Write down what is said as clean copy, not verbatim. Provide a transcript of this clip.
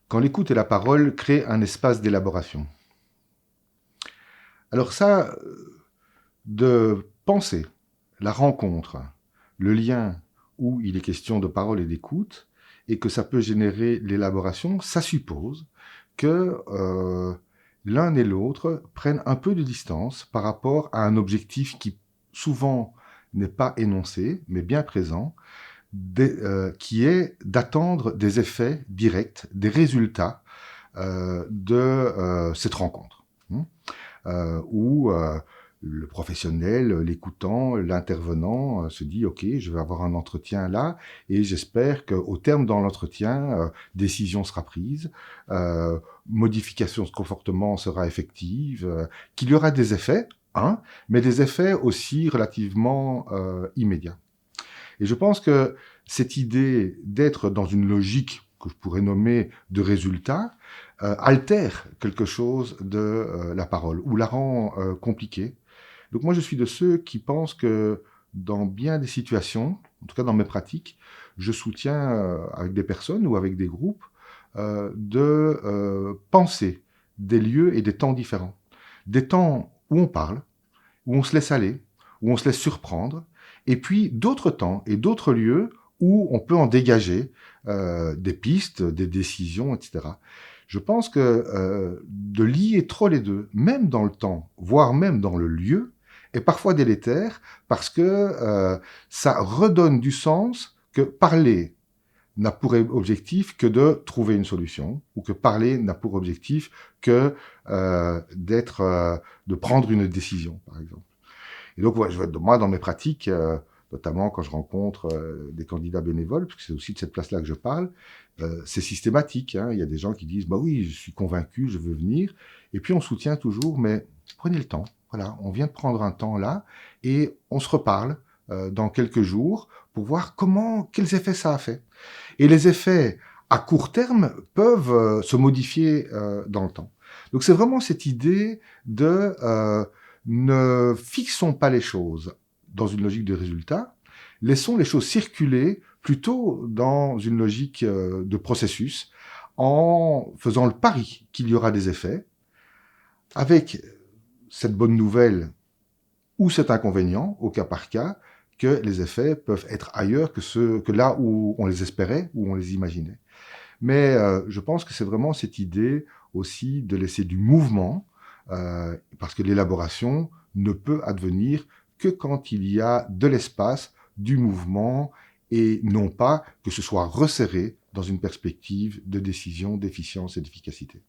quand l'écoute et la parole créent un espace d'élaboration. Alors ça, de penser la rencontre, le lien où il est question de parole et d'écoute, et que ça peut générer l'élaboration, ça suppose que l'un et l'autre prennent un peu de distance par rapport à un objectif qui souvent n'est pas énoncé, mais bien présent, qui est d'attendre des effets directs, des résultats de cette rencontre. Où le professionnel, l'écoutant, l'intervenant se dit « Ok, je vais avoir un entretien là et j'espère qu'au terme de l'entretien, décision sera prise, modification de comportement sera effective, qu'il y aura des effets, hein, mais des effets aussi relativement immédiats. » Et je pense que cette idée d'être dans une logique que je pourrais nommer de résultat, altère quelque chose de la parole, ou la rend compliquée. Donc moi, je suis de ceux qui pensent que dans bien des situations, en tout cas dans mes pratiques, je soutiens avec des personnes ou avec des groupes de penser des lieux et des temps différents. Des temps où on parle, où on se laisse aller, où on se laisse surprendre, et puis d'autres temps et d'autres lieux où on peut en dégager des pistes, des décisions, etc. Je pense que de lier trop les deux, même dans le temps, voire même dans le lieu, est parfois délétère parce que ça redonne du sens que parler n'a pour objectif que de trouver une solution, ou que parler n'a pour objectif que de prendre une décision, par exemple. Et donc, ouais, moi, dans mes pratiques, notamment quand je rencontre des candidats bénévoles, parce que c'est aussi de cette place-là que je parle, c'est systématique. Hein. Il y a des gens qui disent, bah oui, je suis convaincu, je veux venir. Et puis on soutient toujours, mais prenez le temps. Voilà, on vient de prendre un temps là, et on se reparle dans quelques jours pour voir quels effets ça a fait. Et les effets à court terme peuvent se modifier dans le temps. Donc c'est vraiment cette idée de ne fixons pas les choses dans une logique de résultat, laissons les choses circuler plutôt dans une logique de processus, en faisant le pari qu'il y aura des effets, avec cette bonne nouvelle ou cet inconvénient, au cas par cas, que les effets peuvent être ailleurs que là où on les espérait, où on les imaginait. Mais je pense que c'est vraiment cette idée aussi de laisser du mouvement, parce que l'élaboration ne peut advenir que quand il y a de l'espace, du mouvement, et non pas que ce soit resserré dans une perspective de décision, d'efficience et d'efficacité.